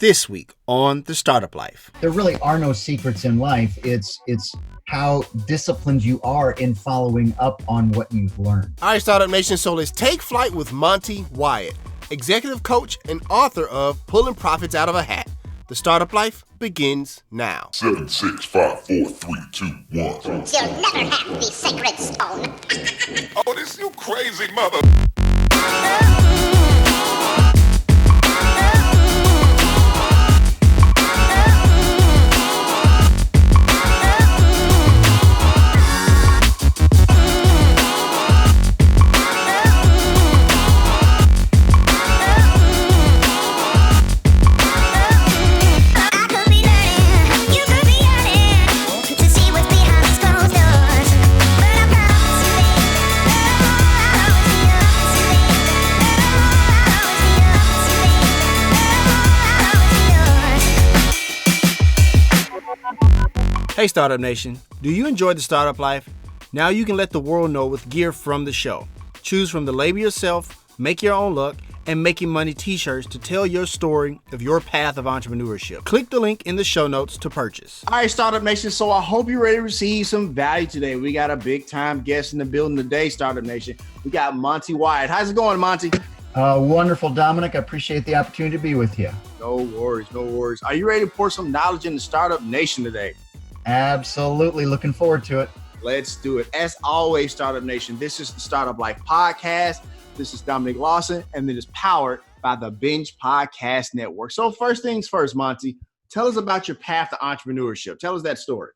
This week on The Startup Life. There really are no secrets in life. It's how disciplined you are in following up on what you've learned. All right, Startup Nation, so let's take flight with Monte Wyatt, executive coach and author of Pulling Profits Out of a Hat. The Startup Life begins now. 7, 6, 5, 4, 3, 2, 1. You'll never have the sacred stone. Oh, this you crazy mother. Hey, Startup Nation, do you enjoy the startup life? Now you can let the world know with gear from the show. Choose from the label yourself, make your own look, and making money t-shirts to tell your story of your path of entrepreneurship. Click the link in the show notes to purchase. All right, Startup Nation, so I hope you're ready to receive some value today. We got a big time guest in the building today, Startup Nation. We got Monte Wyatt. How's it going, Monte? Wonderful, Dominic. I appreciate the opportunity to be with you. No worries, no worries. Are you ready to pour some knowledge in the Startup Nation today? Absolutely. Looking forward to it. Let's do it. As always, Startup Nation, this is the Startup Life Podcast. This is Dominic Lawson, and it is powered by the Binge Podcast Network. So first things first, Monte, tell us about your path to entrepreneurship. Tell us that story.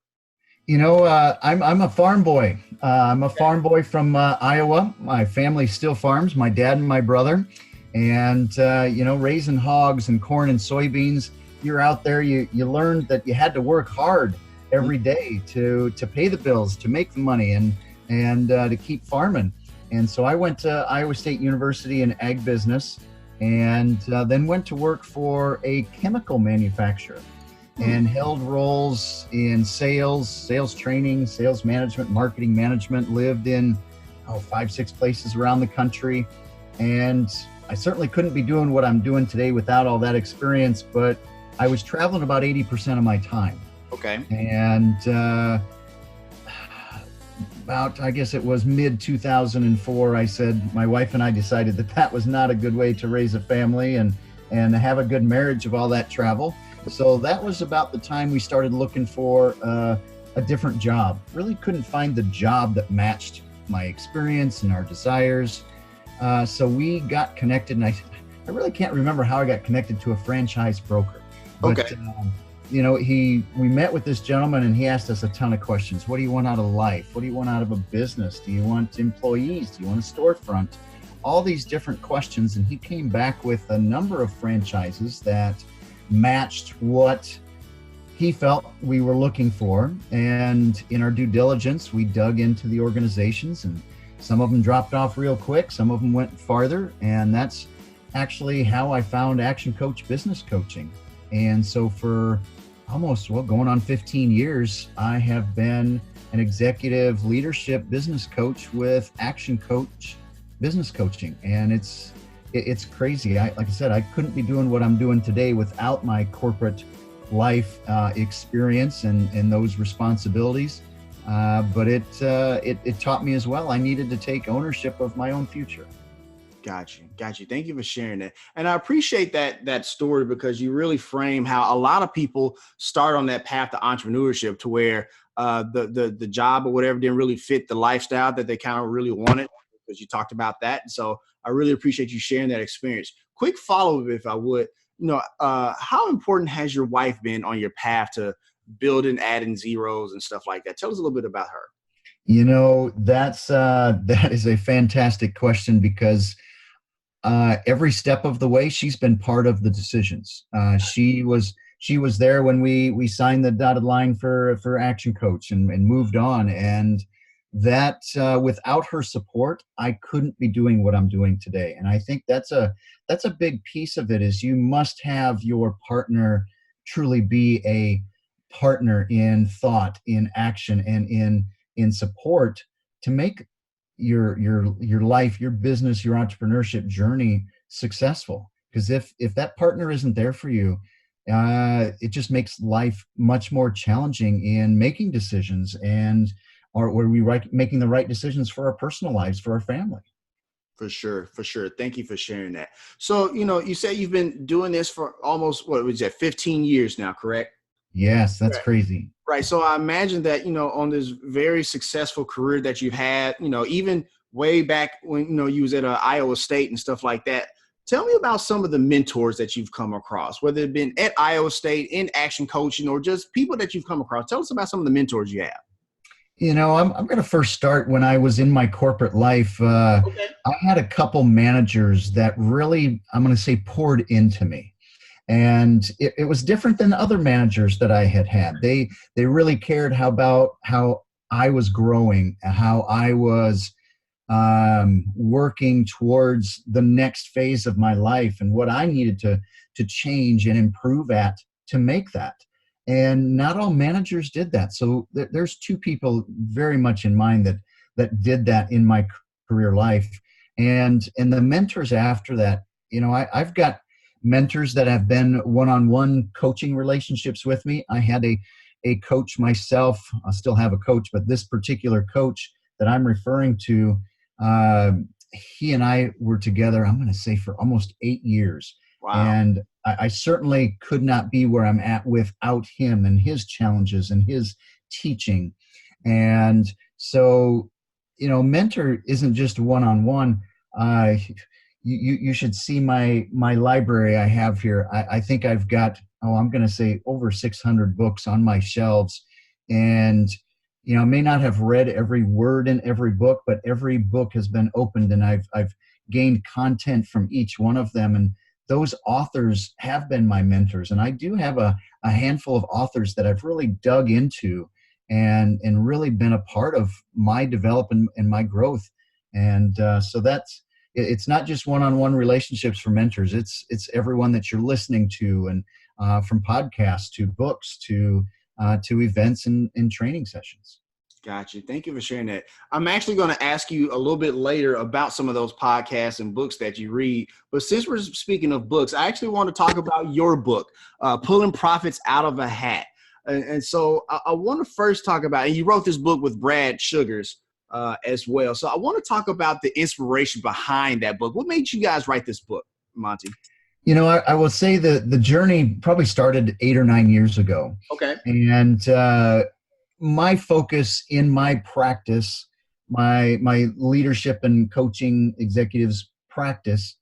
You know, I'm a farm boy. I'm a farm boy from Iowa. My family still farms, my dad and my brother. And, raising hogs and corn and soybeans, you're out there, you learned that you had to work hard every day to pay the bills, to make the money and to keep farming. And so I went to Iowa State University in ag business and then went to work for a chemical manufacturer and held roles in sales training, sales management, marketing management, lived in 5-6 places around the country. And I certainly couldn't be doing what I'm doing today without all that experience, but I was traveling about 80% of my time. Okay. And about, I guess it was mid-2004, my wife and I decided that was not a good way to raise a family and have a good marriage of all that travel. So that was about the time we started looking for a different job. Really couldn't find the job that matched my experience and our desires. So we got connected, and I really can't remember how I got connected to a franchise broker. But, okay. We met with this gentleman and he asked us a ton of questions. What do you want out of life? What do you want out of a business? Do you want employees? Do you want a storefront? All these different questions. And he came back with a number of franchises that matched what he felt we were looking for. And in our due diligence, we dug into the organizations, and some of them dropped off real quick. Some of them went farther. And that's actually how I found ActionCOACH Business Coaching. And so for almost, going on 15 years, I have been an executive leadership business coach with ActionCOACH Business Coaching. And it's crazy. Like I said, I couldn't be doing what I'm doing today without my corporate life experience and those responsibilities. But it taught me as well. I needed to take ownership of my own future. Got you. Thank you for sharing that. And I appreciate that story, because you really frame how a lot of people start on that path to entrepreneurship to where the job or whatever didn't really fit the lifestyle that they kind of really wanted, because you talked about that. And so I really appreciate you sharing that experience. Quick follow-up, if I would, how important has your wife been on your path to building AddingZEROS and stuff like that? Tell us a little bit about her. That is a fantastic question, because every step of the way, she's been part of the decisions. She was there when we signed the dotted line for ActionCOACH and moved on. And that without her support, I couldn't be doing what I'm doing today. And I think that's a big piece of it, is you must have your partner truly be a partner in thought, in action, and in support to make your life, your business, your entrepreneurship journey successful. Because if that partner isn't there for you, it just makes life much more challenging in making decisions, and or were we making the right decisions for our personal lives, for our family. For sure, for sure. Thank you for sharing that. So, you say you've been doing this for almost, what was that, 15 years now, correct? Yes, that's Right. crazy. Right. So I imagine that, on this very successful career that you've had, even way back when, you was at Iowa State and stuff like that. Tell me about some of the mentors that you've come across, whether it been at Iowa State, in action coaching, or just people that you've come across. Tell us about some of the mentors you have. I'm going to first start when I was in my corporate life. Okay. I had a couple managers that really, I'm going to say, poured into me. And it was different than other managers that I had had. They really cared about how I was growing, how I was working towards the next phase of my life and what I needed to change and improve at to make that. And not all managers did that. So there's two people very much in mind that did that in my career life. And the mentors after that, I've got mentors that have been one-on-one coaching relationships with me. I had a coach myself. I still have a coach, but this particular coach that I'm referring to, he and I were together, I'm going to say, for almost 8 years. Wow. And I certainly could not be where I'm at without him and his challenges and his teaching. And so, mentor isn't just one-on-one. You should see my library I have here. I think I've got, I'm going to say over 600 books on my shelves. And, I may not have read every word in every book, but every book has been opened and I've gained content from each one of them. And those authors have been my mentors. And I do have a handful of authors that I've really dug into and really been a part of my development and my growth. And so it's not just one-on-one relationships for mentors. It's everyone that you're listening to, and from podcasts to books to events and training sessions. Gotcha. Thank you for sharing that. I'm actually going to ask you a little bit later about some of those podcasts and books that you read. But since we're speaking of books, I actually want to talk about your book, Pulling Profits Out of a Hat. And so I want to first talk about, and you wrote this book with Brad Sugars as well. So I want to talk about the inspiration behind that book. What made you guys write this book, Monte? I will say the journey probably started 8 or 9 years ago. Okay. And my focus in my practice, my leadership and coaching executives practice,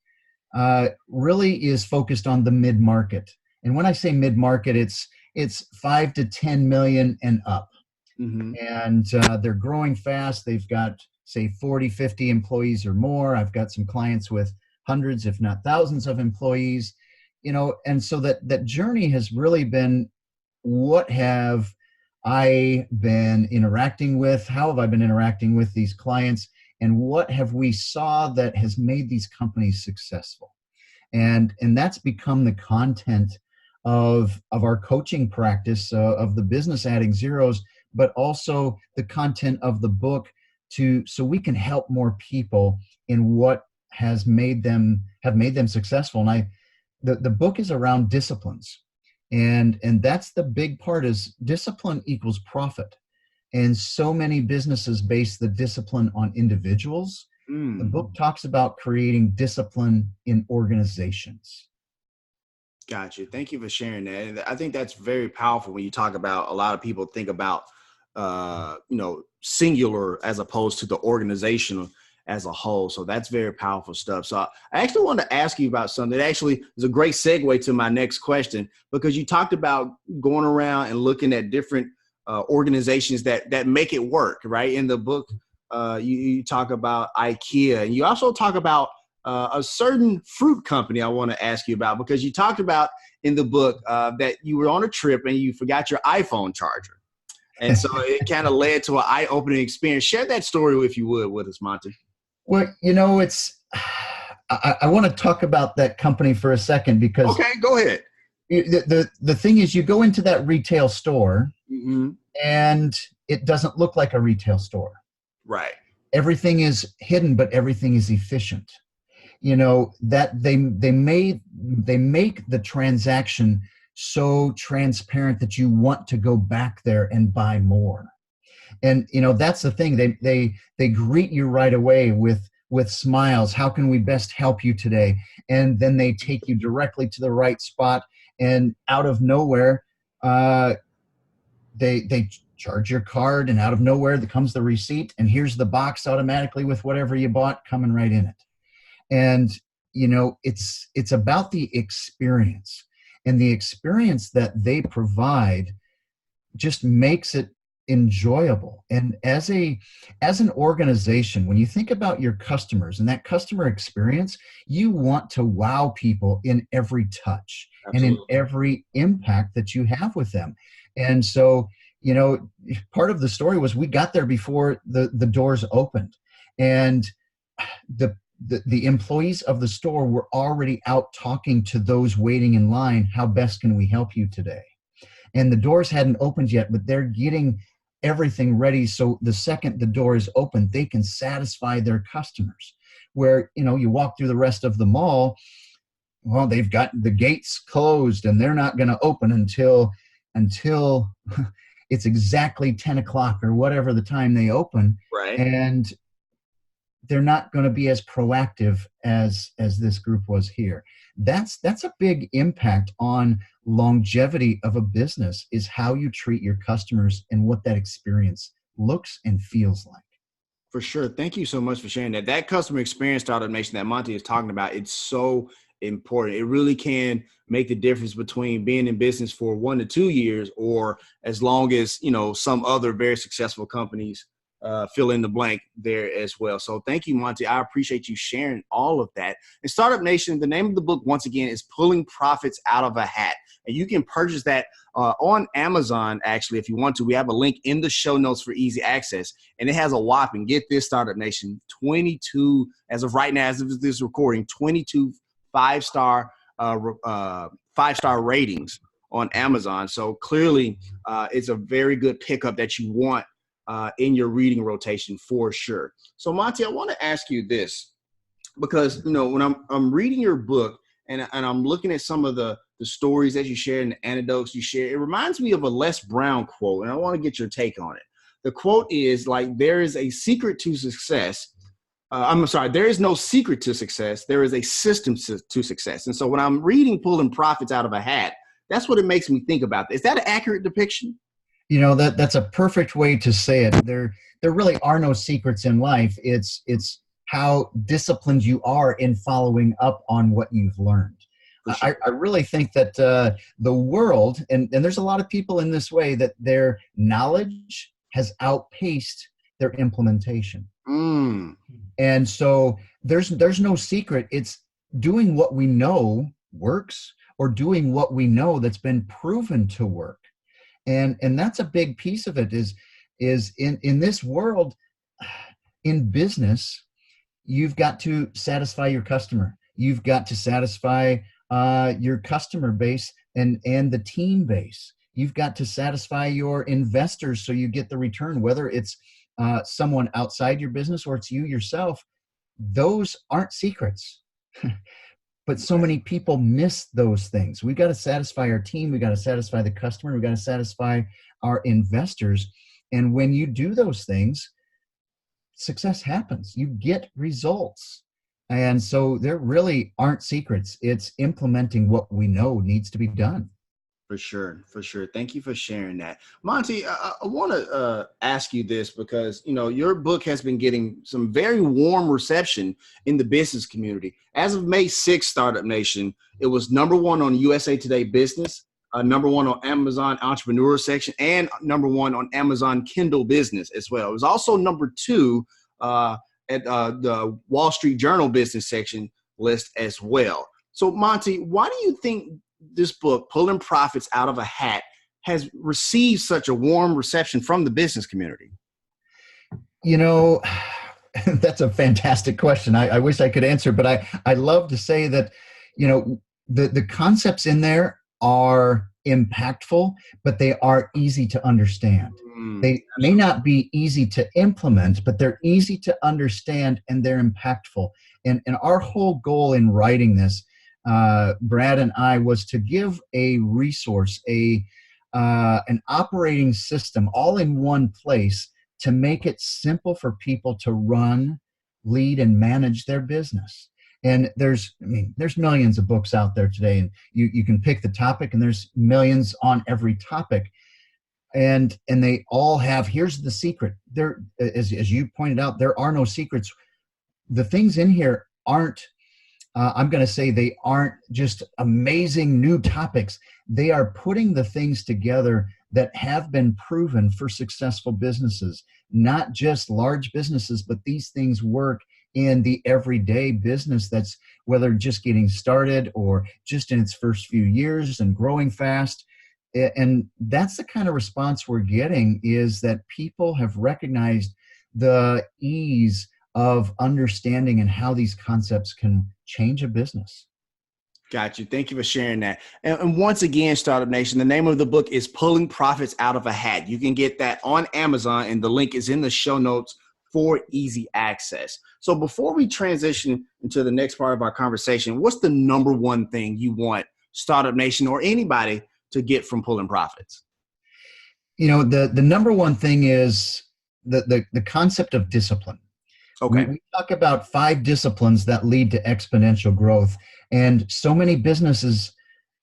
really is focused on the mid-market. And when I say mid-market, it's 5 to 10 million and up. Mm-hmm. And they're growing fast. They've got, say, 40, 50 employees or more. I've got some clients with hundreds, if not thousands of employees, and so that journey has really been, what have I been interacting with? How have I been interacting with these clients? And what have we saw that has made these companies successful? And that's become the content of our coaching practice, of the business AddingZEROS, but also the content of the book, so we can help more people in what have made them successful. And the book is around disciplines. And that's the big part, is discipline equals profit. And so many businesses base the discipline on individuals. The book talks about creating discipline in organizations. Gotcha. Thank you for sharing that. And I think that's very powerful when you talk about, a lot of people think about, singular as opposed to the organizational as a whole. So that's very powerful stuff. So I actually wanted to ask you about something that actually is a great segue to my next question, because you talked about going around and looking at different organizations that make it work, right? In the book, you talk about IKEA, and you also talk about a certain fruit company I want to ask you about, because you talked about in the book that you were on a trip and you forgot your iPhone charger. And so it kind of led to an eye-opening experience. Share that story, if you would, with us, Monte. Well, I want to talk about that company for a second, because okay, go ahead. The thing is, you go into that retail store, mm-hmm. and it doesn't look like a retail store. Right. Everything is hidden, but everything is efficient. That they make the transaction so transparent that you want to go back there and buy more. And that's the thing. They greet you right away with smiles. How can we best help you today? And then they take you directly to the right spot. And out of nowhere, they charge your card, and out of nowhere comes the receipt, and here's the box automatically with whatever you bought coming right in it. And it's about the experience, and the experience that they provide just makes it enjoyable. And as an organization, when you think about your customers and that customer experience, you want to wow people in every touch. Absolutely. And in every impact that you have with them. And so, part of the story was we got there before the doors opened, and the employees of the store were already out talking to those waiting in line. How best can we help you today? And the doors hadn't opened yet, but they're getting everything ready. So the second the door is open, they can satisfy their customers. Where, you walk through the rest of the mall, well, they've got the gates closed and they're not going to open until it's exactly 10 o'clock or whatever the time they open. Right. And they're not going to be as proactive as this group was here. That's a big impact on longevity of a business, is how you treat your customers and what that experience looks and feels like. For sure. Thank you so much for sharing that. That customer experience startup nation that Monte is talking about, it's so important. It really can make the difference between being in business for 1 to 2 years, or as long as, some other very successful companies fill in the blank there as well. So thank you, Monte. I appreciate you sharing all of that. And Startup Nation, the name of the book, once again, is Pulling Profits Out of a Hat. And you can purchase that on Amazon, actually, if you want to. We have a link in the show notes for easy access. And it has a whopping, get this, Startup Nation, 22, as of right now, as of this recording, 22 five-star ratings on Amazon. So clearly it's a very good pickup that you want in your reading rotation for sure. So Monte, I want to ask you this, because when I'm reading your book and I'm looking at some of the stories that you share and the anecdotes you share, it reminds me of a Les Brown quote, and I want to get your take on it. The quote is there is a secret to success. There is no secret to success. There is a system to success. And so when I'm reading Pulling Profits Out of a Hat, that's what it makes me think about. Is that an accurate depiction? That's a perfect way to say it. There really are no secrets in life. It's how disciplined you are in following up on what you've learned. Sure. I really think that the world, and there's a lot of people in this way, that their knowledge has outpaced their implementation. And so there's no secret. It's doing what we know works, or doing what we know that's been proven to work. And that's a big piece of it, is in this world, in business, you've got to satisfy your customer. You've got to satisfy your customer base and the team base. You've got to satisfy your investors so you get the return, whether it's someone outside your business or it's you yourself. Those aren't secrets. But so many people miss those things. We've got to satisfy our team. We've got to satisfy the customer. We've got to satisfy our investors. And when you do those things, success happens. You get results. And so there really aren't secrets. It's implementing what we know needs to be done. For sure. Thank you for sharing that. Monte, I want to ask you this, because, your book has been getting some very warm reception in the business community. As of May 6th, Startup Nation, it was #1 on USA Today Business, #1 on Amazon Entrepreneur section, and #1 on Amazon Kindle Business as well. It was also #2 at the Wall Street Journal Business section list as well. So, Monte, why do you think this book, Pulling Profits Out of a Hat, has received such a warm reception from the business community? That's a fantastic question. I wish I could answer, but I love to say that, the concepts in there are impactful, but they are easy to understand. They may not be easy to implement, but they're easy to understand, and they're impactful. And our whole goal in writing this Brad and I, was to give a resource, an operating system all in one place to make it simple for people to run, lead, and manage their business. And there's millions of books out there today, and you can pick the topic, and there's millions on every topic. And they all have, here's the secret. There, as you pointed out, there are no secrets. The things in here aren't, I'm going to say, they aren't just amazing new topics. They are putting the things together that have been proven for successful businesses, not just large businesses, but these things work in the everyday business that's, whether just getting started or just in its first few years and growing fast. And that's the kind of response we're getting, is that people have recognized the ease of understanding and how these concepts can change a business. Got you. Thank you for sharing that. And once again, Startup Nation, the name of the book is Pulling Profits Out of a Hat. You can get that on Amazon, and the link is in the show notes for easy access. So before we transition into the next part of our conversation, what's the number one thing you want Startup Nation or anybody to get from Pulling Profits? The number one thing is the concept of discipline. Okay. We talk about 5 disciplines that lead to exponential growth. And so many businesses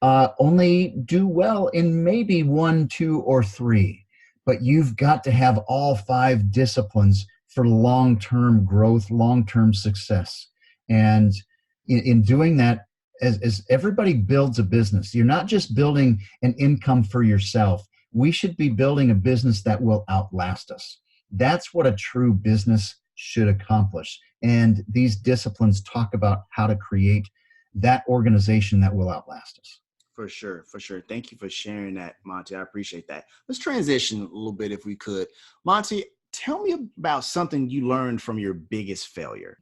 only do well in maybe 1, 2, or 3. But you've got to have all 5 disciplines for long-term growth, long-term success. And in doing that, as everybody builds a business, you're not just building an income for yourself. We should be building a business that will outlast us. That's what a true business should accomplish. And these disciplines talk about how to create that organization that will outlast us. For sure. Thank you for sharing that, Monte. I appreciate that. Let's transition a little bit if we could. Monte, tell me about something you learned from your biggest failure.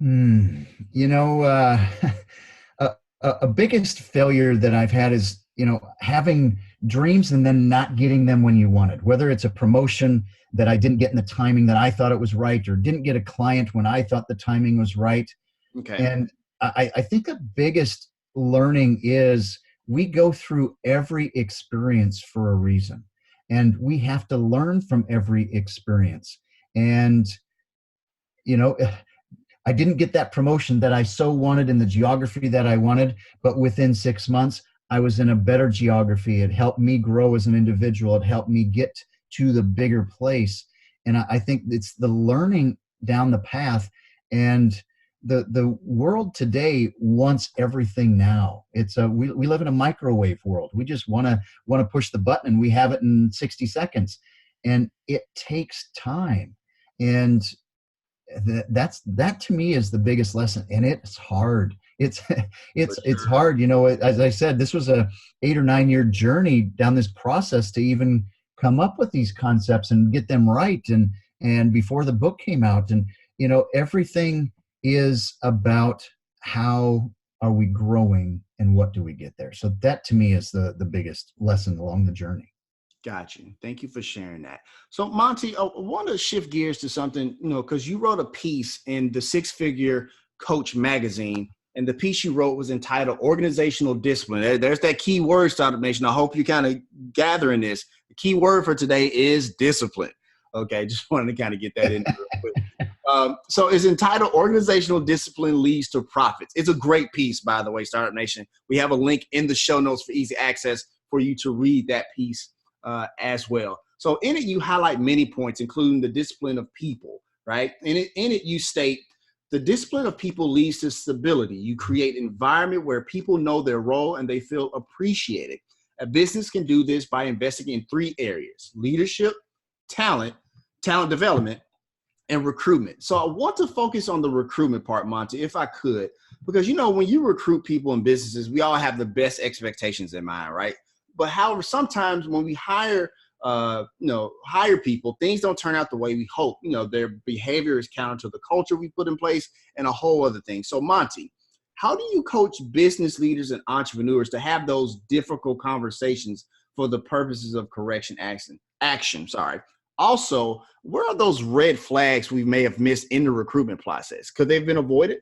A biggest failure that I've had is, having dreams and then not getting them when you wanted, whether it's a promotion that I didn't get in the timing that I thought it was right, or didn't get a client when I thought the timing was right. Okay. And I think the biggest learning is we go through every experience for a reason, and we have to learn from every experience. And, I didn't get that promotion that I so wanted in the geography that I wanted, but within 6 months, I was in a better geography. It helped me grow as an individual. It helped me get to the bigger place. And I think it's the learning down the path. And the world today wants everything now. It's we live in a microwave world. We just want to push the button and we have it in 60 seconds. And it takes time. And that to me is the biggest lesson. And it's hard. It's hard. As I said, this was a 8 or 9 year journey down this process to even come up with these concepts and get them right. And before the book came out, and, everything is about how are we growing and what do we get there. So that to me is the biggest lesson along the journey. Got you. Thank you for sharing that. So Monte, I want to shift gears to something, because you wrote a piece in the Six Figure Coach magazine, and the piece you wrote was entitled Organizational Discipline. There's that key word, Startup Nation. I hope you kind of gathering this. The key word for today is discipline. Okay, just wanted to kind of get that in real quick. So it's entitled Organizational Discipline Leads to Profits. It's a great piece, by the way, Startup Nation. We have a link in the show notes for easy access for you to read that piece as well. So in it, you highlight many points, including the discipline of people, right? In it, you state, the discipline of people leads to stability. You create an environment where people know their role and they feel appreciated. A business can do this by investing in 3 areas: leadership, talent development, and recruitment. So I want to focus on the recruitment part, Monte, if I could, because, when you recruit people in businesses, we all have the best expectations in mind, right? But however, sometimes when we hire people, things don't turn out the way we hope. Their behavior is counter to the culture we put in place and a whole other thing. So Monte, how do you coach business leaders and entrepreneurs to have those difficult conversations for the purposes of correction action? Also, where are those red flags we may have missed in the recruitment process? Could they have been avoided?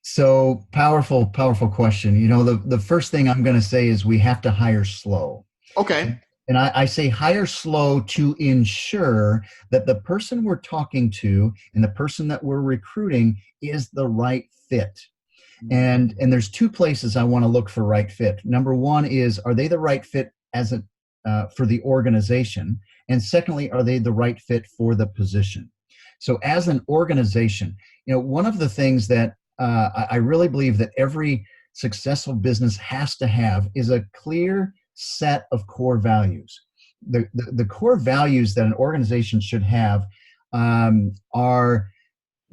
So powerful, powerful question. The first thing I'm going to say is we have to hire slow. Okay. And I say hire slow to ensure that the person we're talking to and the person that we're recruiting is the right fit. And there's two places I want to look for right fit. Number one is, are they the right fit for the organization? And secondly, are they the right fit for the position? So as an organization, one of the things that I really believe that every successful business has to have is a clear set of core values. The core values that an organization should have are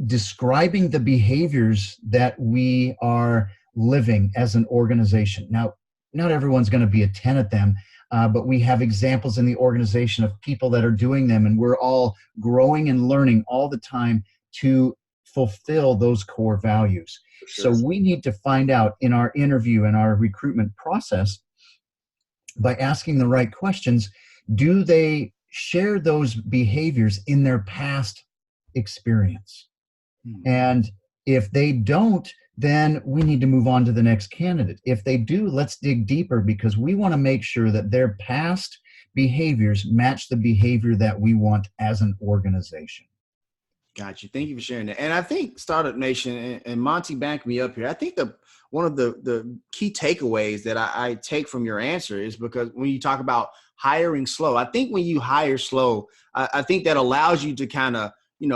describing the behaviors that we are living as an organization. Now, not everyone's going to be a 10 at them, but we have examples in the organization of people that are doing them, and we're all growing and learning all the time to fulfill those core values. Sure. So we need to find out in our interview and our recruitment process, by asking the right questions, do they share those behaviors in their past experience? And if they don't, then we need to move on to the next candidate. If they do, let's dig deeper, because we want to make sure that their past behaviors match the behavior that we want as an organization. Got you. Thank you for sharing that. And I think Startup Nation and Monty backed me up here. I think one of the key takeaways that I take from your answer is, because when you talk about hiring slow, I think when you hire slow, I think that allows you to kind of,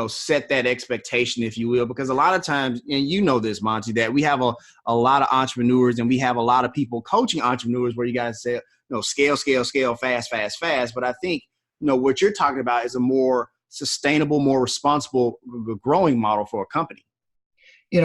set that expectation, if you will, because a lot of times, and this, Monty, that we have a lot of entrepreneurs and we have a lot of people coaching entrepreneurs where you got to say, scale, fast. But I think, what you're talking about is a more sustainable, more responsible growing model for a company.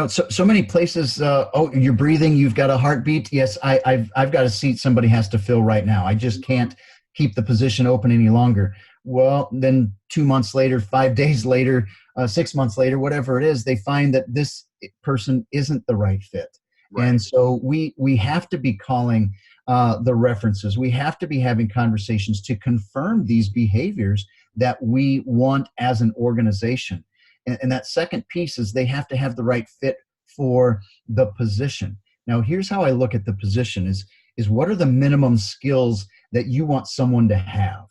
So many places. You're breathing. You've got a heartbeat. Yes, I've got a seat somebody has to fill right now. I just can't keep the position open any longer. Well, then 2 months later, 5 days later, 6 months later, whatever it is, they find that this person isn't the right fit. Right. And so we have to be calling the references. We have to be having conversations to confirm these behaviors that we want as an organization. And that second piece is they have to have the right fit for the position. Now, here's how I look at the position is what are the minimum skills that you want someone to have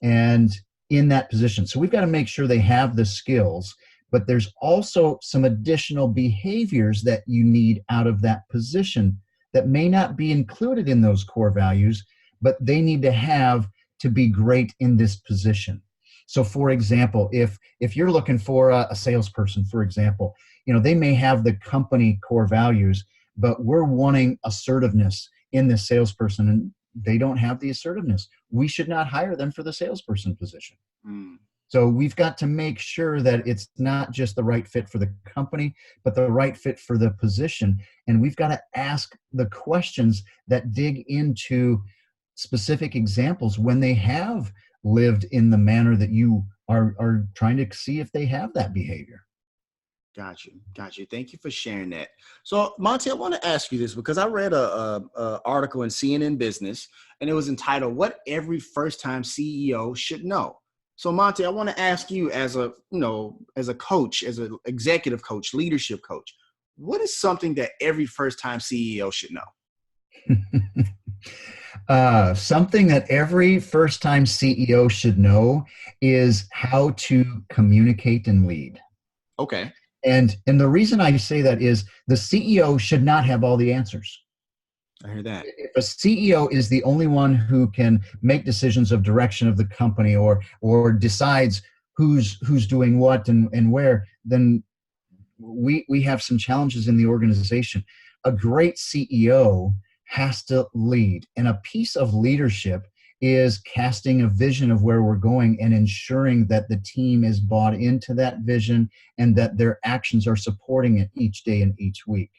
and in that position? So we've got to make sure they have the skills, but there's also some additional behaviors that you need out of that position that may not be included in those core values, but they need to have to be great in this position. So for example, if you're looking for a salesperson, for example, they may have the company core values, but we're wanting assertiveness in this salesperson and they don't have the assertiveness. We should not hire them for the salesperson position. So we've got to make sure that it's not just the right fit for the company, but the right fit for the position. And we've got to ask the questions that dig into specific examples when they have lived in the manner that you are trying to see if they have that behavior. Got you. Thank you for sharing that. So, Monty, I want to ask you this because I read a article in CNN Business, and it was entitled "What Every First-Time CEO Should Know." So, Monty, I want to ask you, as a coach, as an executive coach, leadership coach, what is something that every first-time CEO should know? Something that every first-time CEO should know is how to communicate and lead. Okay. And the reason I say that is the CEO should not have all the answers. I hear that. If a CEO is the only one who can make decisions of direction of the company or decides who's doing what and where, then we have some challenges in the organization. A great CEO has to lead, and a piece of leadership is casting a vision of where we're going and ensuring that the team is bought into that vision and that their actions are supporting it each day and each week.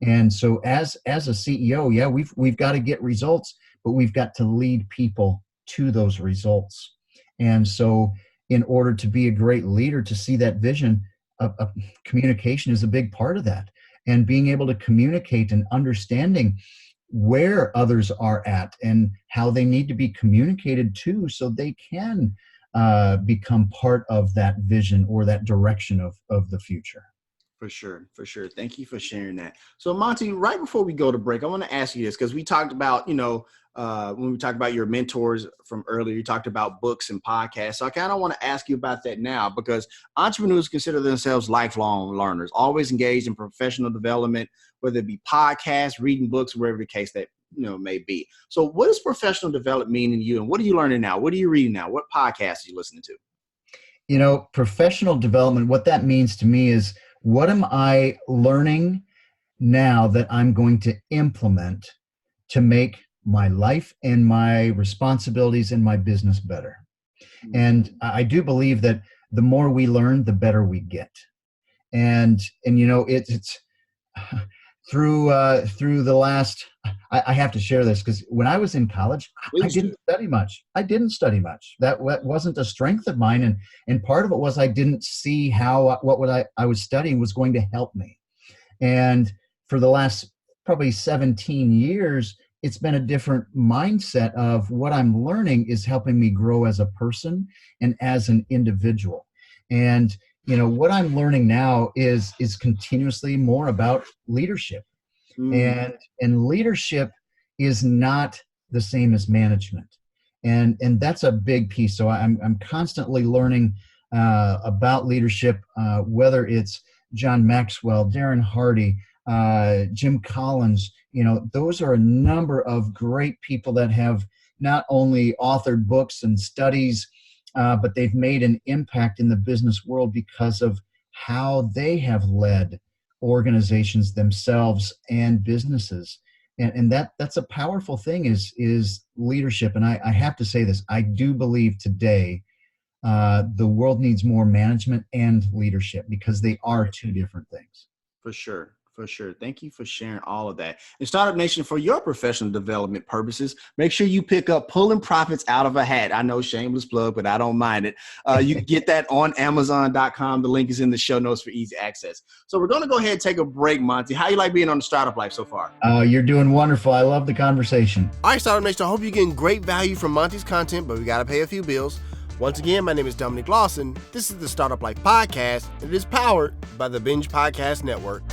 And so as a CEO, yeah, we've got to get results, but we've got to lead people to those results. And so in order to be a great leader, to see that vision, communication is a big part of that. And being able to communicate and understanding where others are at and how they need to be communicated to so they can become part of that vision or that direction of the future. For sure. For sure. Thank you for sharing that. So Monte, right before we go to break, I want to ask you this because we talked about, when we talked about your mentors from earlier, you talked about books and podcasts. So I kind of want to ask you about that now because entrepreneurs consider themselves lifelong learners, always engaged in professional development, whether it be podcasts, reading books, wherever the case that may be. So what does professional development mean to you? And what are you learning now? What are you reading now? What podcasts are you listening to? Professional development, what that means to me is, what am I learning now that I'm going to implement to make my life and my responsibilities in my business better? And I do believe that the more we learn, the better we get. And it's through the last, I have to share this because when I was in college, I didn't study much. That wasn't a strength of mine. And part of it was I didn't see how what I was studying was going to help me. And for the last probably 17 years, it's been a different mindset of what I'm learning is helping me grow as a person and as an individual. And what I'm learning now is continuously more about leadership. And leadership is not the same as management. And that's a big piece. So I'm constantly learning about leadership, whether it's John Maxwell, Darren Hardy, Jim Collins. Those are a number of great people that have not only authored books and studies, but they've made an impact in the business world because of how they have led organizations themselves and businesses. And that's a powerful thing is leadership. And I have to say this, I do believe today the world needs more management and leadership because they are two different things. For sure. For sure. Thank you for sharing all of that. And Startup Nation, for your professional development purposes, make sure you pick up Pulling Profits Out of a Hat. I know, shameless plug, but I don't mind it. You can get that on Amazon.com. The link is in the show notes for easy access. So we're going to go ahead and take a break, Monte. How you like being on the Startup Life so far? You're doing wonderful. I love the conversation. All right, Startup Nation, I hope you're getting great value from Monte's content, but we got to pay a few bills. Once again, my name is Dominic Lawson. This is the Startup Life Podcast, and it is powered by the Binge Podcast Network.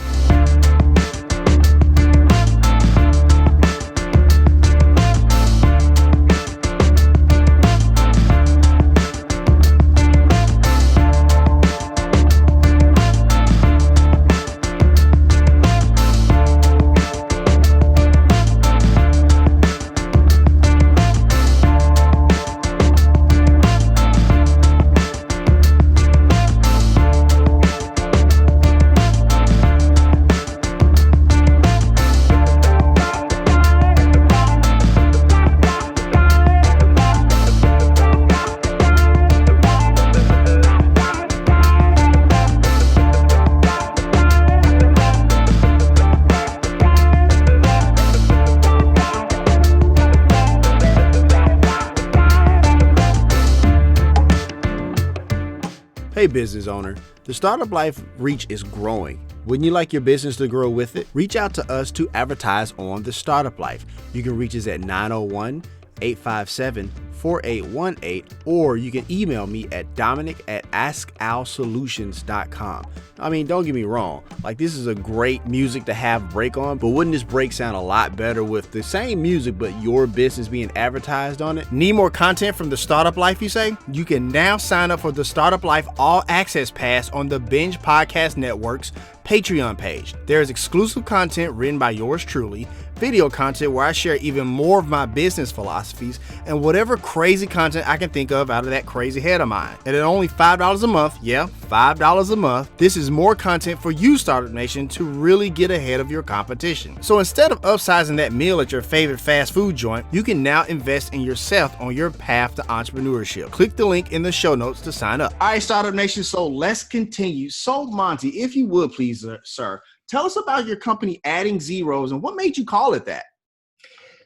Hey business owner, the Startup Life reach is growing. Wouldn't you like your business to grow with it? Reach out to us to advertise on the Startup Life. You can reach us at 901-857-4818, or you can email me at dominic@askalsolutions.com. I mean, don't get me wrong, this is a great music to have break on, but wouldn't this break sound a lot better with the same music but your business being advertised on it? Need more content from the Startup Life, you say? You can now sign up for the Startup Life All Access Pass on the Binge Podcast Network's Patreon page. There is exclusive content written by yours truly, video content where I share even more of my business philosophies, and whatever crazy content I can think of out of that crazy head of mine. And at only $5 a month, yeah, $5 a month, this is more content for you, Startup Nation, to really get ahead of your competition. So instead of upsizing that meal at your favorite fast food joint, you can now invest in yourself on your path to entrepreneurship. Click the link in the show notes to sign up. All right, Startup Nation, so let's continue. So Monte, if you would please, sir, tell us about your company, AddingZEROS, and what made you call it that?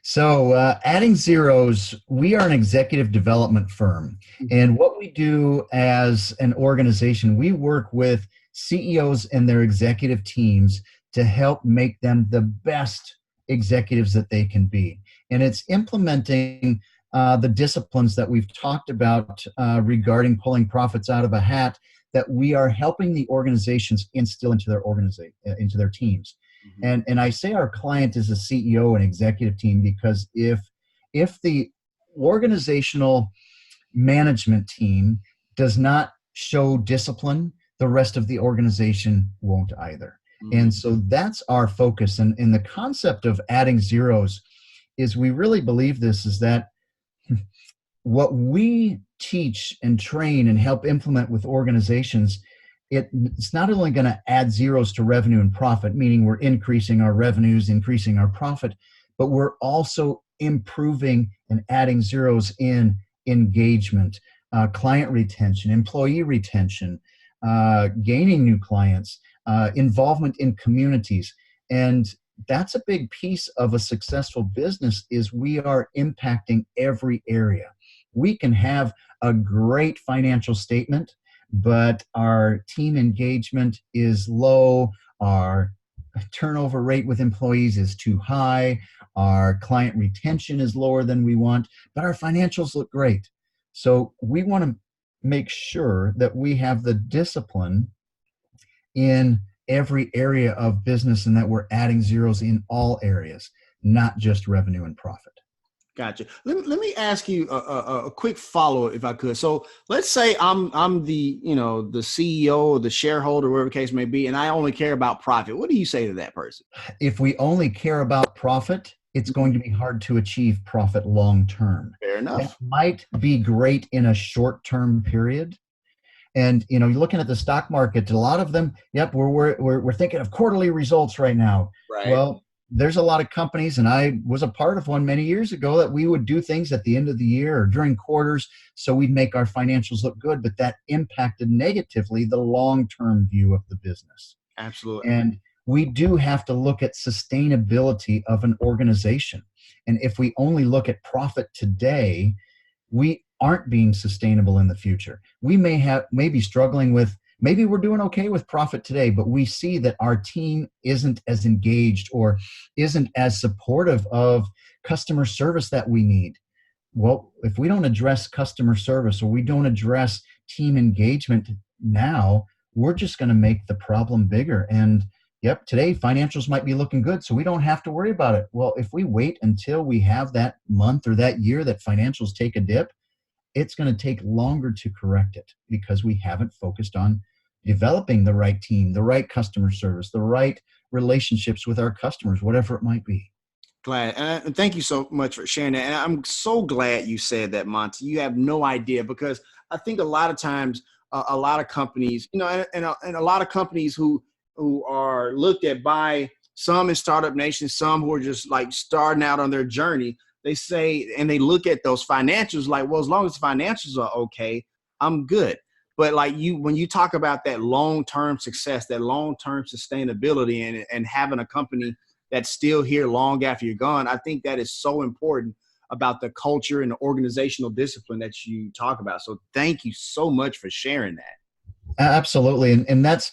So AddingZEROS, we are an executive development firm. And what we do as an organization, we work with CEOs and their executive teams to help make them the best executives that they can be. And it's implementing the disciplines that we've talked about regarding pulling profits out of a hat that we are helping the organizations instill into their into their teams. And I say our client is a CEO and executive team because if the organizational management team does not show discipline, the rest of the organization won't either. And so that's our focus. And the concept of adding zeros is we really believe this is that what we teach and train and help implement with organizations, it's not only going to add zeros to revenue and profit, meaning we're increasing our revenues, increasing our profit, but we're also improving and adding zeros in engagement, client retention, employee retention, gaining new clients, involvement in communities. And that's a big piece of a successful business is we are impacting every area. We can have a great financial statement, but our team engagement is low, our turnover rate with employees is too high, our client retention is lower than we want, but our financials look great. So we want to make sure that we have the discipline in every area of business and that we're adding zeros in all areas, not just revenue and profit. Gotcha. Let me ask you a quick follow-up if I could. So let's say I'm the the CEO or the shareholder, whatever the case may be, and I only care about profit. What do you say to that person? If we only care about profit, it's going to be hard to achieve profit long term. Fair enough. That might be great in a short-term period. And you're looking at the stock market, a lot of them, yep, we're thinking of quarterly results right now. Right. Well, there's a lot of companies, and I was a part of one many years ago, that we would do things at the end of the year or during quarters so we'd make our financials look good, but that impacted negatively the long-term view of the business. Absolutely. And we do have to look at sustainability of an organization. And if we only look at profit today, we aren't being sustainable in the future. We may be struggling with, maybe we're doing okay with profit today, but we see that our team isn't as engaged or isn't as supportive of customer service that we need. Well, if we don't address customer service or we don't address team engagement now, we're just going to make the problem bigger. And yep, today financials might be looking good, so we don't have to worry about it. Well, if we wait until we have that month or that year that financials take a dip, it's going to take longer to correct it because we haven't focused on developing the right team, the right customer service, the right relationships with our customers, whatever it might be. Glad. And thank you so much for sharing that. And I'm so glad you said that, Monte. You have no idea, because I think a lot of times, a lot of companies, and a lot of companies who are looked at by some in Startup Nation, some who are just like starting out on their journey, they say, and they look at those financials like, well, as long as the financials are okay, I'm good. But like when you talk about that long-term success, that long-term sustainability and having a company that's still here long after you're gone, I think that is so important about the culture and the organizational discipline that you talk about. So thank you so much for sharing that. Absolutely. And that's,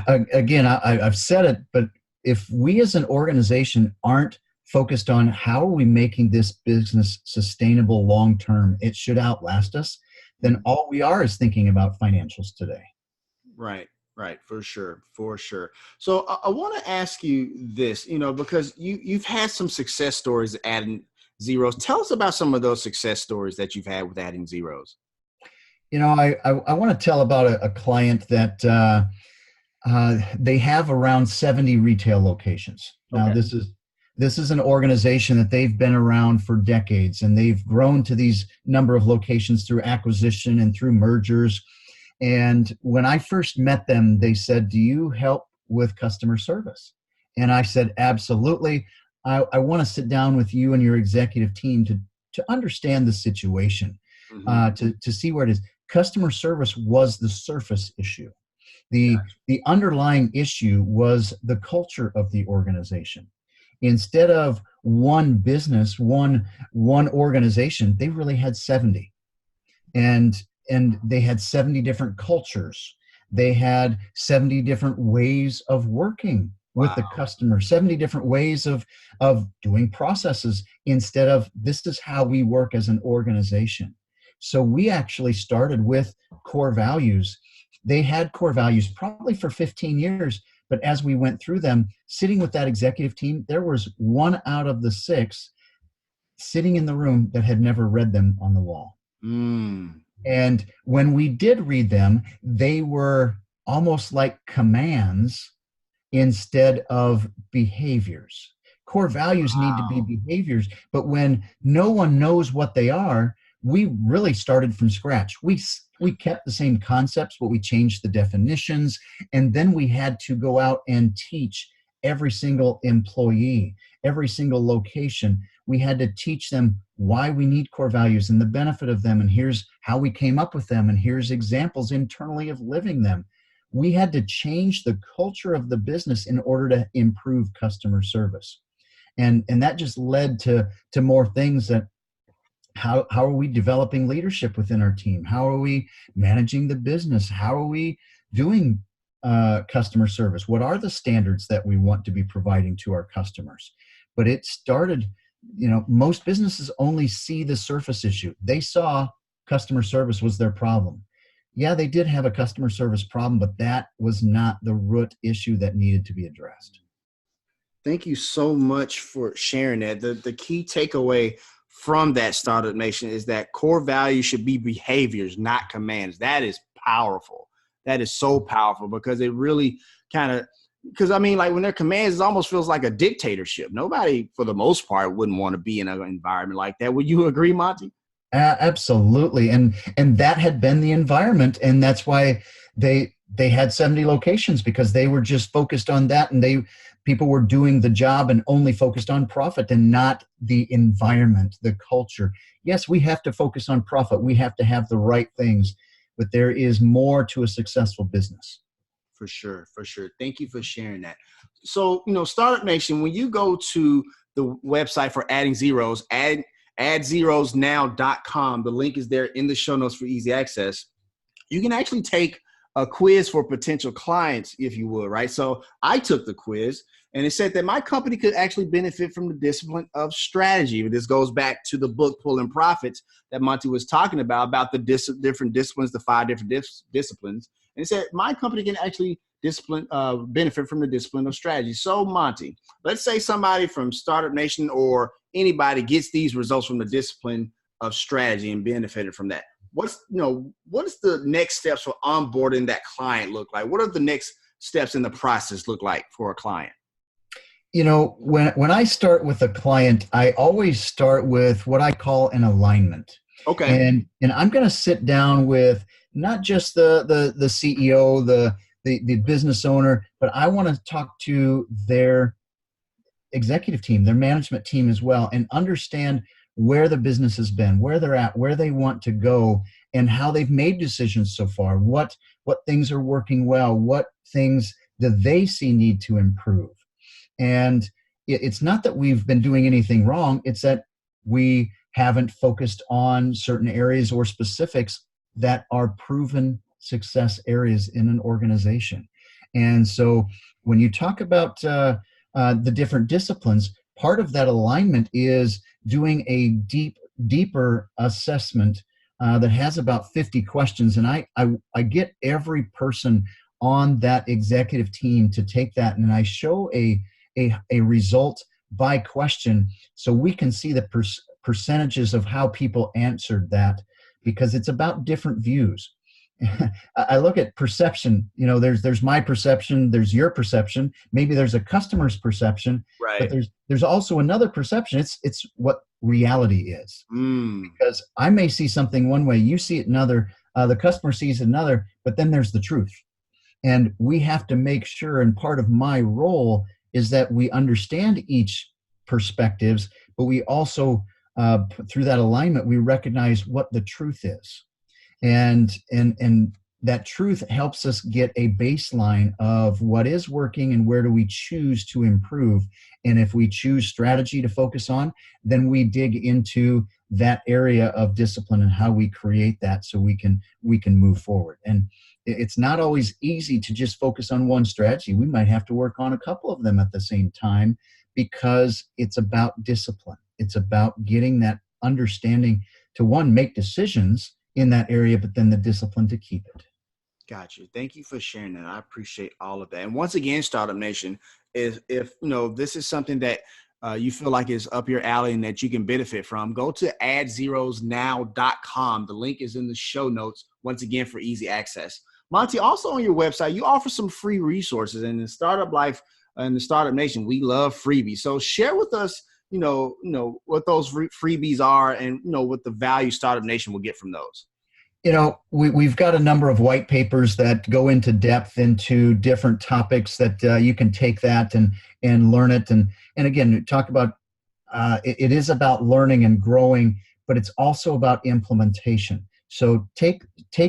again, I've said it, but if we as an organization aren't focused on how are we making this business sustainable long-term, it should outlast us, then all we are is thinking about financials today. Right. For sure. So I want to ask you this, because you've had some success stories adding zeros. Tell us about some of those success stories that you've had with adding zeros. I want to tell about a client that they have around 70 retail locations. Now, Okay. This is an organization that they've been around for decades, and they've grown to these number of locations through acquisition and through mergers. And when I first met them, they said, "Do you help with customer service?" And I said, "Absolutely. I want to sit down with you and your executive team to understand the situation, to see where it is." Customer service was the surface issue. The underlying issue was the culture of the organization. Instead of one business, one organization, they really had 70. And they had 70 different cultures. They had 70 different ways of working with the customer, 70 different ways of doing processes, instead of this is how we work as an organization. So we actually started with core values they had core values probably for 15 years. But as we went through them, sitting with that executive team, there was 1 out of the 6 sitting in the room that had never read them on the wall. And when we did read them, they were almost like commands instead of behaviors. Core values need to be behaviors, but when no one knows what they are, we really started from scratch. We kept the same concepts, but we changed the definitions, and then we had to go out and teach every single employee, every single location. We had to teach them why we need core values and the benefit of them, and here's how we came up with them, and here's examples internally of living them. We had to change the culture of the business in order to improve customer service. And that just led to more things that how are we developing leadership within our team? How are we managing the business? How are we doing customer service? What are the standards that we want to be providing to our customers? But it started, most businesses only see the surface issue. They saw customer service was their problem. Yeah, they did have a customer service problem, but that was not the root issue that needed to be addressed. Thank you so much for sharing that. The key takeaway from that Startup Nation is that core values should be behaviors, not commands. That is powerful. That is so powerful because it really like when they're commands, it almost feels like a dictatorship. Nobody, for the most part, wouldn't want to be in an environment like that. Would you agree, Monte? Absolutely. And that had been the environment. And that's why they had 70 locations, because they were just focused on that. And people were doing the job and only focused on profit and not the environment, the culture. Yes, we have to focus on profit. We have to have the right things, but there is more to a successful business. For sure. Thank you for sharing that. So, Startup Nation, when you go to the website for AddingZEROS, AddZerosNow.com, the link is there in the show notes for easy access. You can actually take a quiz for potential clients, if you would, right? So I took the quiz, and it said that my company could actually benefit from the discipline of strategy. This goes back to the book Pulling Profits that Monte was talking about the different disciplines, the 5 different disciplines. And it said my company can actually benefit from the discipline of strategy. So Monte, let's say somebody from Startup Nation or anybody gets these results from the discipline of strategy and benefited from that. What is the next steps for onboarding that client look like? What are the next steps in the process look like for a client? When I start with a client, I always start with what I call an alignment. Okay. And I'm going to sit down with not just the CEO, the business owner, but I want to talk to their executive team, their management team as well, and understand where the business has been, where they're at, where they want to go, and how they've made decisions so far. What things are working well? What things do they see need to improve? And it's not that we've been doing anything wrong. It's that we haven't focused on certain areas or specifics that are proven success areas in an organization. And so when you talk about the different disciplines, part of that alignment is doing a deeper assessment that has about 50 questions. And I get every person on that executive team to take that, and I show a result by question so we can see the percentages of how people answered that, because it's about different views. I look at perception. There's my perception, there's your perception, maybe there's a customer's perception, right? But there's also another perception. It's what reality is. Because I may see something one way, you see it another, the customer sees it another, but then there's the truth. And we have to make sure, and part of my role is that we understand each perspectives, but we also, through that alignment, we recognize what the truth is. And that truth helps us get a baseline of what is working and where do we choose to improve. And if we choose strategy to focus on, then we dig into that area of discipline and how we create that so we can move forward. And it's not always easy to just focus on one strategy. We might have to work on a couple of them at the same time, because it's about discipline. It's about getting that understanding to, one, make decisions in that area, but then the discipline to keep it. Got you. Thank you for sharing that. I appreciate all of that. And once again, Startup Nation, if this is something that you feel like is up your alley and that you can benefit from, go to AddZEROSnow.com. The link is in the show notes, once again, for easy access. Monte, also on your website, you offer some free resources. And in Startup Life and the Startup Nation, we love freebies. So share with us, what those freebies are and, what the value Startup Nation will get from those. We've got a number of white papers that go into depth into different topics that you can take that and learn it. And again, talk about it is about learning and growing, but it's also about implementation. So take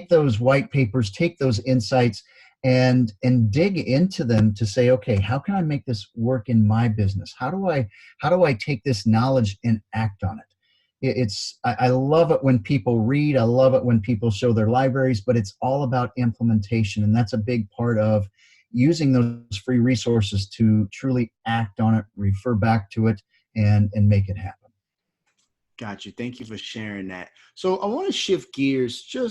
those white papers, take those insights, and dig into them to say, okay, how can I make this work in my business? How do I take this knowledge and act on it? I love it when people read. I love it when people show their libraries, but it's all about implementation. And that's a big part of using those free resources to truly act on it, refer back to it, and make it happen. Got you. Thank you for sharing that. So I want to shift gears, I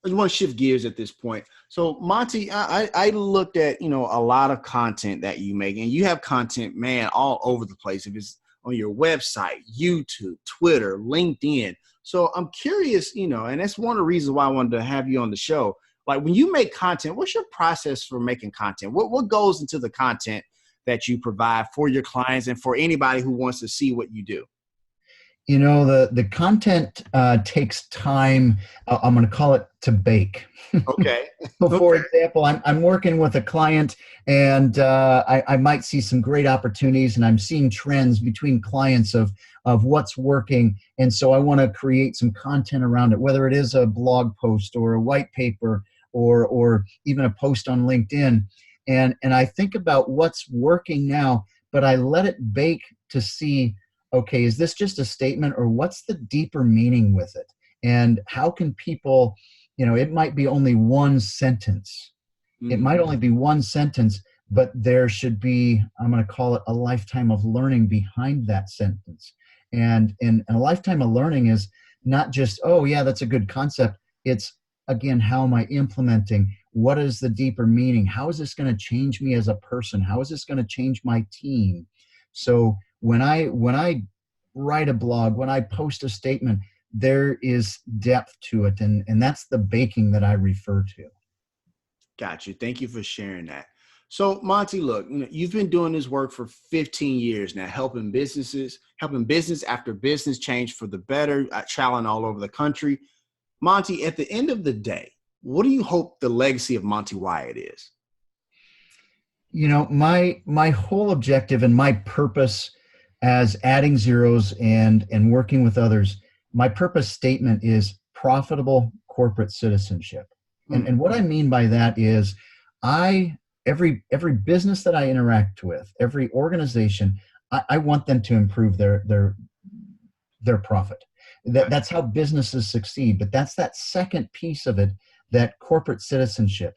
want to shift gears at this point. So Monte, I looked at, a lot of content that you make, and you have content, man, all over the place. If it's on your website, YouTube, Twitter, LinkedIn. So I'm curious, and that's one of the reasons why I wanted to have you on the show. Like when you make content, what's your process for making content? What goes into the content that you provide for your clients and for anybody who wants to see what you do? The content takes time. I'm going to call it to bake. Okay. So for example, I'm working with a client and I might see some great opportunities, and I'm seeing trends between clients of what's working. And so I want to create some content around it, whether it is a blog post or a white paper or even a post on LinkedIn. And I think about what's working now, but I let it bake to see, okay, is this just a statement or what's the deeper meaning with it? And how can people, it might be only one sentence. Mm-hmm. It might only be one sentence, but there should be, I'm going to call it a lifetime of learning behind that sentence. And a lifetime of learning is not just, oh yeah, that's a good concept. It's, again, how am I implementing? What is the deeper meaning? How is this going to change me as a person? How is this going to change my team? So when I write a blog, when I post a statement, there is depth to it. And that's the baking that I refer to. Got you. Thank you for sharing that. So Monte, look, you've been doing this work for 15 years now, helping business after business change for the better, traveling all over the country. Monte, at the end of the day, what do you hope the legacy of Monte Wyatt is? My whole objective and my purpose as AddingZEROS and working with others, my purpose statement is profitable corporate citizenship. Mm-hmm. And what I mean by that is every business that I interact with, every organization, I want them to improve their profit. That's how businesses succeed. But that's that second piece of it, that corporate citizenship.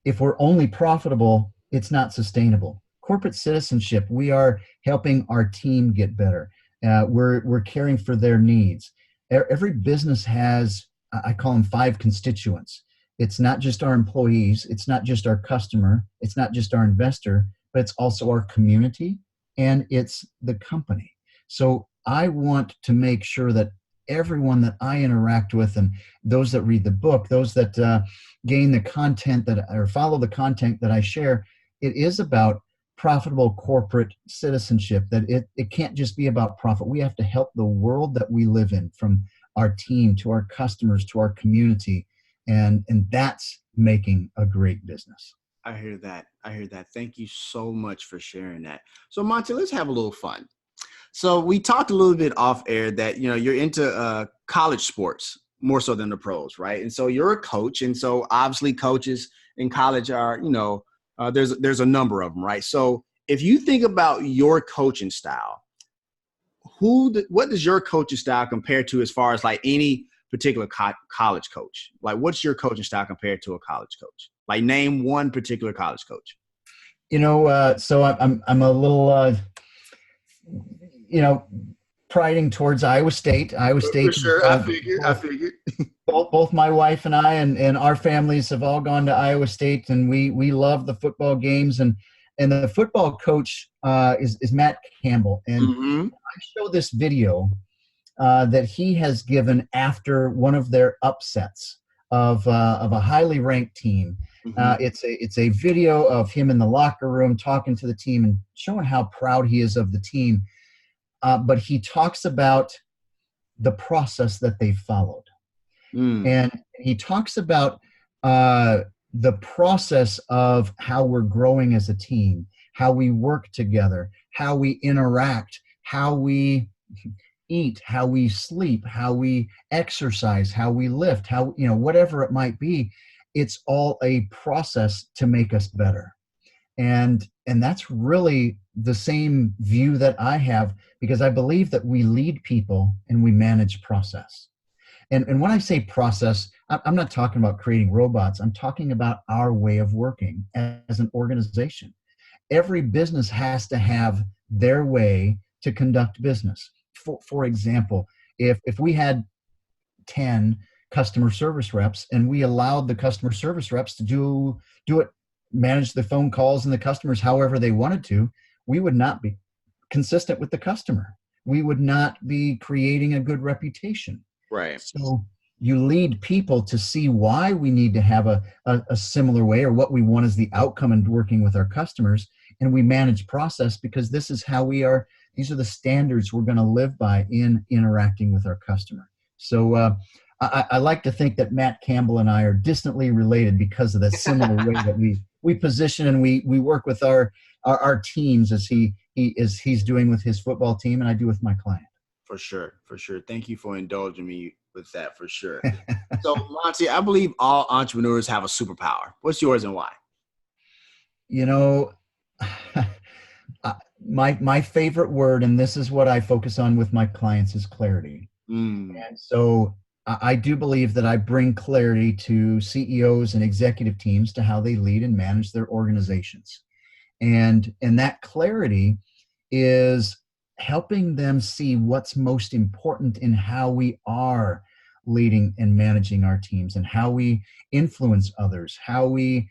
If we're only profitable, it's not sustainable. Corporate citizenship, we are helping our team get better. We're caring for their needs. Every business has, I call them 5 constituents. It's not just our employees. It's not just our customer. It's not just our investor, but it's also our community and it's the company. So I want to make sure that everyone that I interact with and those that read the book, those that gain the content or follow the content that I share, it is about profitable corporate citizenship, that it can't just be about profit. We have to help the world that we live in, from our team to our customers to our community. And that's making a great business. I hear that. Thank you so much for sharing that. So Monte, let's have a little fun. So we talked a little bit off air that, you're into college sports more so than the pros, right? And so you're a coach. And so obviously coaches in college are, there's a number of them, right? So if you think about your coaching style, what does your coaching style compare to as far as like any particular college coach? Like what's your coaching style compared to a college coach? Like name one particular college coach. So I'm a little, priding towards Iowa State. For sure, I figured. both my wife and I and our families have all gone to Iowa State, and we love the football games. And the football coach is Matt Campbell. And Mm-hmm. I show this video that he has given after one of their upsets of a highly ranked team. Mm-hmm. It's a video of him in the locker room talking to the team and showing how proud he is of the team. But he talks about the process that they followed. And he talks about the process of how we're growing as a team, how we work together, how we interact, how we eat, how we sleep, how we exercise, how we lift, how, whatever it might be. It's all a process to make us better. And that's really the same view that I have, because I believe that we lead people and we manage process. And when I say process, I'm not talking about creating robots. I'm talking about our way of working as an organization. Every business has to have their way to conduct business. For example, if we had 10 customer service reps and we allowed the customer service reps to do it, manage the phone calls and the customers however they wanted to, we would not be consistent with the customer. We would not be creating a good reputation. Right. So you lead people to see why we need to have a similar way, or what we want as the outcome in working with our customers. And we manage process because this is how we are. These are the standards we're going to live by in interacting with our customer. So I like to think that Matt Campbell and I are distantly related because of that similar way that we position and we work with our teams as he's doing with his football team and I do with my client. For sure. Thank you for indulging me with that, for sure. So, Monte, I believe all entrepreneurs have a superpower. What's yours and why? My favorite word, and this is what I focus on with my clients, is clarity. And so I do believe that I bring clarity to CEOs and executive teams to how they lead and manage their organizations. And that clarity is helping them see what's most important in how we are leading and managing our teams, and how we influence others, how we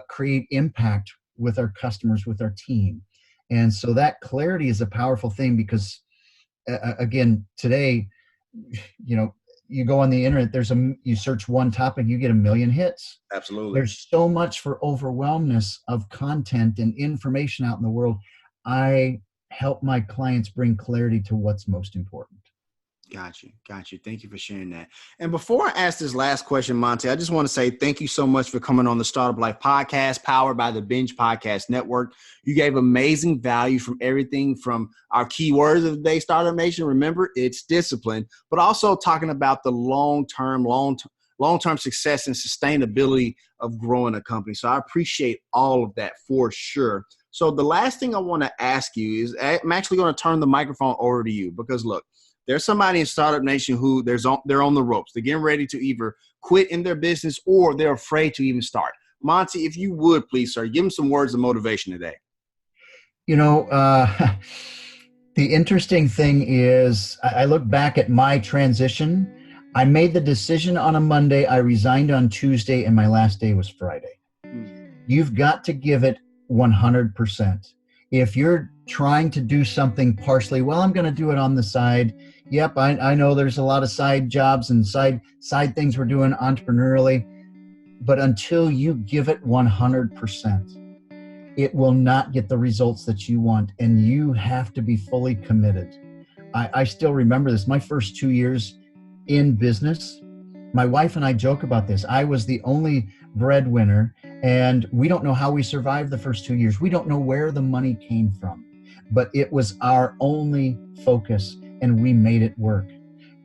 create impact with our customers, with our team. And so that clarity is a powerful thing because, again, today, you go on the internet, you search one topic, you get 1 million hits. Absolutely. There's so much for overwhelmness of content and information out in the world. I help my clients bring clarity to what's most important. Got you. Thank you for sharing that. And before I ask this last question, Monte, I just want to say thank you so much for coming on the Startup Life podcast, powered by the Binge Podcast Network. You gave amazing value from everything from our keywords of the day, Startup Nation. Remember, it's discipline, but also talking about the long-term success and sustainability of growing a company. So I appreciate all of that for sure. So the last thing I want to ask you is, I'm actually going to turn the microphone over to you, because look, there's somebody in Startup Nation who they're on the ropes. They're getting ready to either quit in their business or they're afraid to even start. Monte, if you would, please, sir, give them some words of motivation today. The interesting thing is, I look back at my transition. I made the decision on a Monday, I resigned on Tuesday, and my last day was Friday. You've got to give it 100%. If you're trying to do something partially, well, I'm going to do it on the side. Yep, I know there's a lot of side jobs and side things we're doing entrepreneurially, but until you give it 100%, it will not get the results that you want, and you have to be fully committed. I still remember this. My first 2 years in business, my wife and I joke about this. I was the only breadwinner, and we don't know how we survived the first 2 years. We don't know where the money came from, but it was our only focus, and we made it work.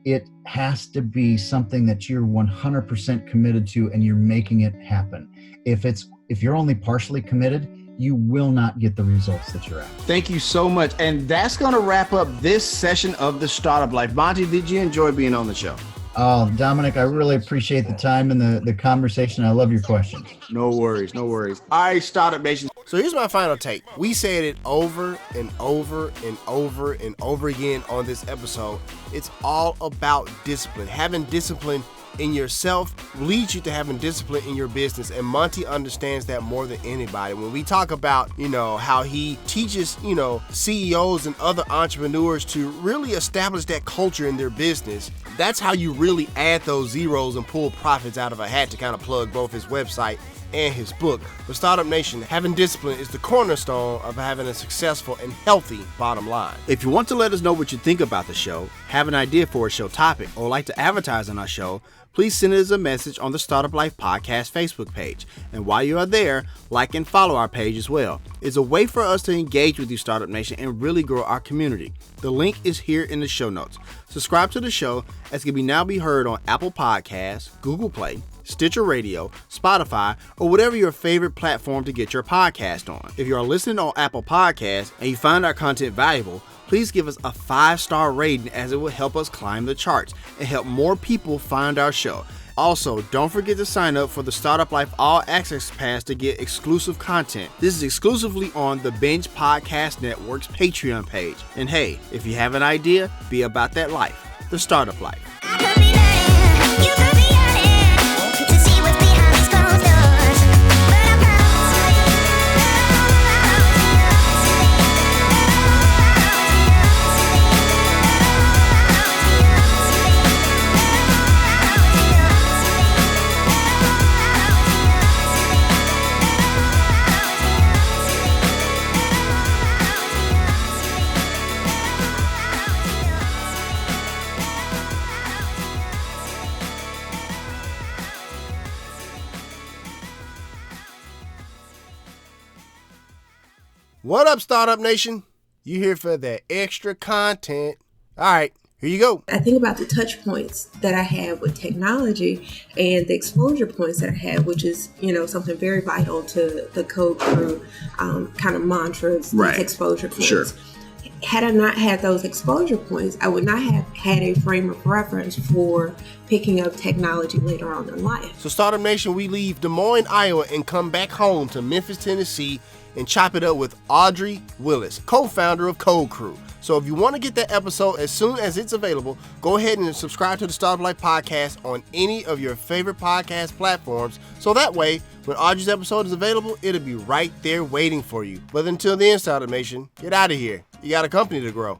It has to be something that you're 100% committed to, and you're making it happen. If you're only partially committed, you will not get the results that you're after. Thank you so much. And that's going to wrap up this session of the Startup Life. Monte, did you enjoy being on the show? Oh, Dominic, I really appreciate the time and the conversation. I love your questions. No worries. All right, Startup Nation. So here's my final take. We said it over and over and over and over again on this episode. It's all about discipline. Having discipline in yourself leads you to having discipline in your business. And Monte understands that more than anybody. When we talk about, how he teaches, CEOs and other entrepreneurs to really establish that culture in their business, that's how you really add those zeros and pull profits out of a hat, to kind of plug both his website and his book. For Startup Nation, having discipline is the cornerstone of having a successful and healthy bottom line. If you want to let us know what you think about the show, have an idea for a show topic, or like to advertise on our show, please send us a message on the Startup Life Podcast Facebook page. And while you are there, like and follow our page as well. It's a way for us to engage with you, Startup Nation, and really grow our community. The link is here in the show notes. Subscribe to the show, as it can now be heard on Apple Podcasts, Google Play, Stitcher Radio, Spotify, or whatever your favorite platform to get your podcast on. If you are listening on Apple Podcasts and you find our content valuable, please give us a 5-star rating, as it will help us climb the charts and help more people find our show. Also, don't forget to sign up for the Startup Life All Access Pass to get exclusive content. This is exclusively on the Binge Podcast Network's Patreon page. And hey, if you have an idea, be about that life. The Startup Life. What up, Startup Nation? You here for that extra content. All right, here you go. I think about the touch points that I have with technology and the exposure points that I have, which is, something very vital to the Code Crew kind of mantras, these exposure points. Sure. Had I not had those exposure points, I would not have had a frame of reference for picking up technology later on in life. So Startup Nation, we leave Des Moines, Iowa, and come back home to Memphis, Tennessee, and chop it up with Audrey Willis, co-founder of Code Crew. So if you want to get that episode as soon as it's available, go ahead and subscribe to the Startup Life Podcast on any of your favorite podcast platforms. So that way, when Audrey's episode is available, it'll be right there waiting for you. But until then, Startup Nation, get out of here. You got a company to grow.